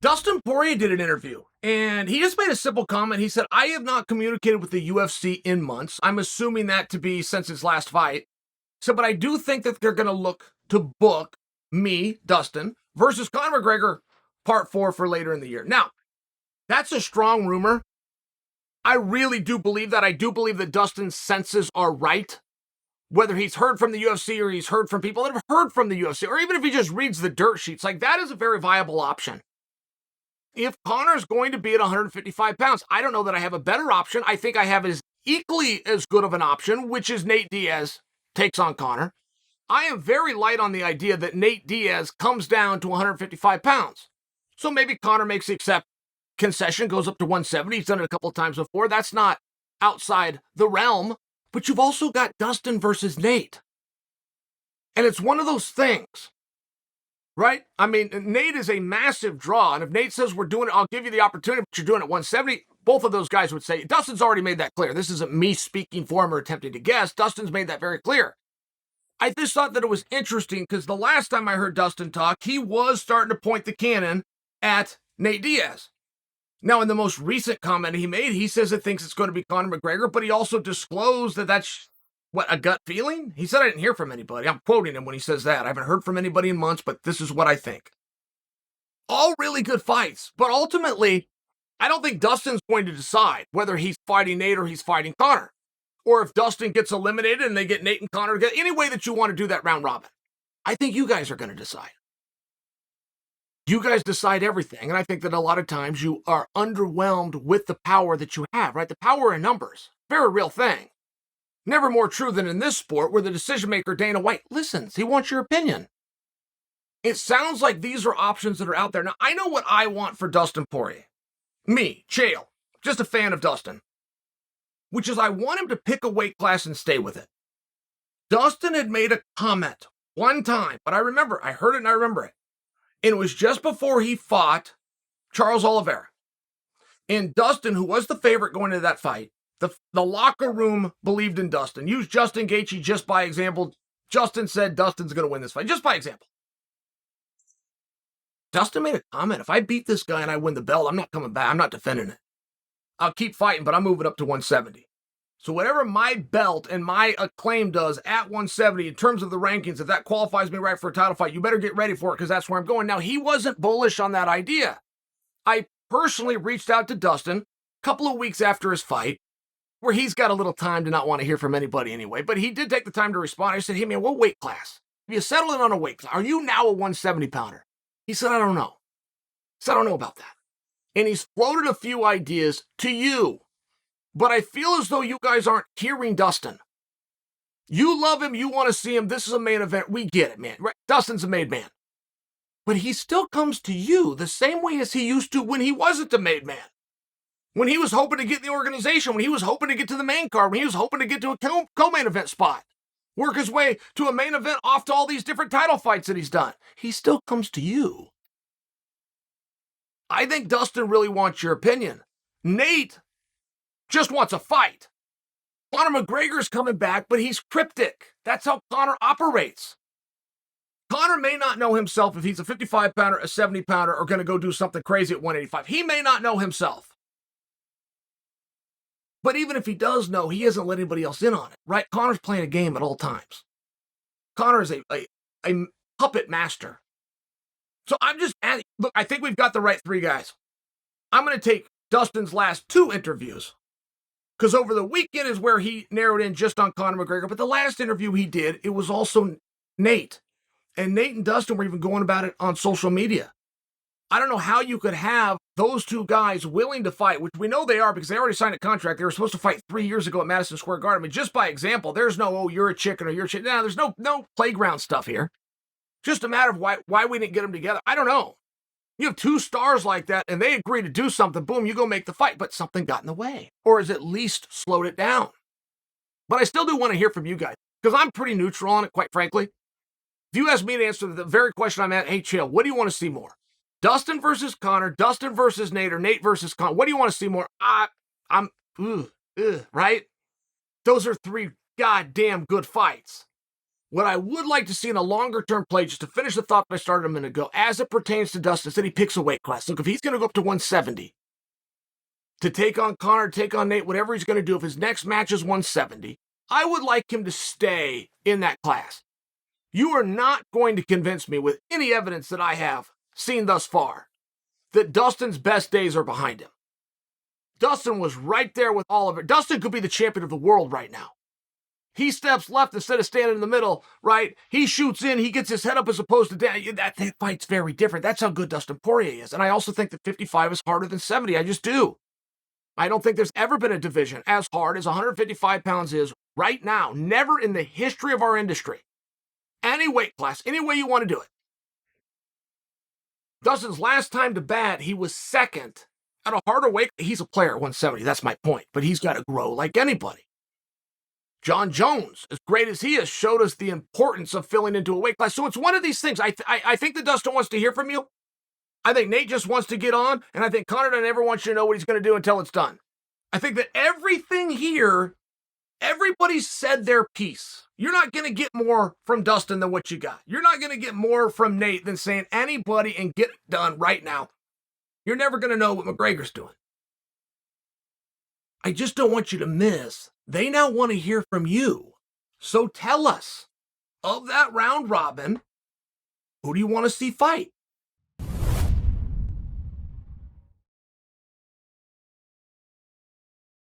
Dustin Poirier did an interview, and he just made a simple comment. He said, I have not communicated with the UFC in months. I'm assuming that to be since his last fight. So, but I do think that they're going to look to book me, Dustin, versus Conor McGregor, part 4 for later in the year. Now, that's a strong rumor. I really do believe that. I do believe that Dustin's senses are right. Whether he's heard from the UFC or he's heard from people that have heard from the UFC, or even if he just reads the dirt sheets, like that is a very viable option. If Conor's going to be at 155 pounds, I don't know that I have a better option. I think I have as equally as good of an option, which is Nate Diaz takes on Conor. I am very light on the idea that Nate Diaz comes down to 155 pounds. So maybe Conor makes the concession, goes up to 170. He's done it a couple of times before. That's not outside the realm. But you've also got Dustin versus Nate. And it's one of those things, right? I mean, Nate is a massive draw. And if Nate says we're doing it, I'll give you the opportunity, but you're doing it at 170, both of those guys would say, Dustin's already made that clear. This isn't me speaking for him or attempting to guess. Dustin's made that very clear. I just thought that it was interesting because the last time I heard Dustin talk, he was starting to point the cannon at Nate Diaz. Now, in the most recent comment he made, he says it thinks it's going to be Conor McGregor, but he also disclosed that that's, a gut feeling? He said, I didn't hear from anybody. I'm quoting him when he says that. I haven't heard from anybody in months, but this is what I think. All really good fights, but ultimately, I don't think Dustin's going to decide whether he's fighting Nate or he's fighting Conor. Or if Dustin gets eliminated and they get Nate and Conor together, any way that you want to do that round robin. I think you guys are going to decide. You guys decide everything, and I think that a lot of times you are underwhelmed with the power that you have, right? The power in numbers, very real thing. Never more true than in this sport where the decision maker, Dana White, listens. He wants your opinion. It sounds like these are options that are out there. Now, I know what I want for Dustin Poirier. Me, Chael, just a fan of Dustin, which is I want him to pick a weight class and stay with it. Dustin had made a comment one time, but I heard it and I remember it. And it was just before he fought Charles Oliveira. And Dustin, who was the favorite going into that fight, the locker room believed in Dustin. Use Justin Gaethje just by example. Justin said Dustin's going to win this fight, just by example. Dustin made a comment. If I beat this guy and I win the belt, I'm not coming back. I'm not defending it. I'll keep fighting, but I'm moving up to 170. So whatever my belt and my acclaim does at 170 in terms of the rankings, if that qualifies me right for a title fight, you better get ready for it because that's where I'm going. Now, he wasn't bullish on that idea. I personally reached out to Dustin a couple of weeks after his fight, where he's got a little time to not want to hear from anybody anyway, but he did take the time to respond. I said, hey man, what weight class? Have you settled in on a weight class? Are you now a 170 pounder? He said, I don't know. He said, I don't know about that. And he's floated a few ideas to you. But I feel as though you guys aren't hearing Dustin. You love him. You want to see him. This is a main event. We get it, man. Right? Dustin's a made man. But he still comes to you the same way as he used to when he wasn't a made man. When he was hoping to get in the organization, when he was hoping to get to the main card, when he was hoping to get to a co-main event spot, work his way to a main event off to all these different title fights that he's done. He still comes to you. I think Dustin really wants your opinion. Nate just wants a fight. Conor McGregor's coming back, but he's cryptic. That's how Conor operates. Conor may not know himself if he's a 55-pounder, a 70-pounder, or going to go do something crazy at 185. He may not know himself. But even if he does know, he hasn't let anybody else in on it, right? Conor's playing a game at all times. Conor is a puppet master. So I'm just adding, look, I think we've got the right 3 guys. I'm going to take Dustin's last 2 interviews because over the weekend is where he narrowed in just on Conor McGregor. But the last interview he did, it was also Nate. And Nate and Dustin were even going about it on social media. I don't know how you could have those 2 guys willing to fight, which we know they are because they already signed a contract. They were supposed to fight 3 years ago at Madison Square Garden. I mean, just by example, there's no, oh, you're a chicken or you're a chicken. No, there's no playground stuff here. Just a matter of why we didn't get them together. I don't know. You have 2 stars like that and they agree to do something. Boom, you go make the fight, but something got in the way or has at least slowed it down. But I still do want to hear from you guys because I'm pretty neutral on it, quite frankly. If you ask me to answer the very question I'm at, hey, Chael, what do you want to see more? Dustin versus Conor, Dustin versus Nate, or Nate versus Conor. What do you want to see more? Right? Those are 3 goddamn good fights. What I would like to see in a longer-term play, just to finish the thought that I started a minute ago, as it pertains to Dustin, is that he picks a weight class. Look, if he's going to go up to 170 to take on Conor, take on Nate, whatever he's going to do, if his next match is 170, I would like him to stay in that class. You are not going to convince me with any evidence that I have seen thus far that Dustin's best days are behind him. Dustin was right there with all of it. Dustin could be the champion of the world right now. He steps left instead of standing in the middle, right? He shoots in, he gets his head up as opposed to down. That fight's very different. That's how good Dustin Poirier is. And I also think that 55 is harder than 70. I just do. I don't think there's ever been a division as hard as 155 pounds is right now. Never in the history of our industry. Any weight class, any way you want to do it. Dustin's last time to bat, he was second at a harder weight. He's a player at 170, that's my point. But he's got to grow like anybody. Jon Jones, as great as he is, showed us the importance of filling into a weight class. So it's one of these things. I think that Dustin wants to hear from you. I think Nate just wants to get on. And I think Conor never wants you to know what he's going to do until it's done. I think that everything here, everybody's said their piece. You're not going to get more from Dustin than what you got. You're not going to get more from Nate than saying anybody and get it done right now. You're never going to know what McGregor's doing. I just don't want you to miss. They now want to hear from you. So tell us, of that round robin, who do you want to see fight?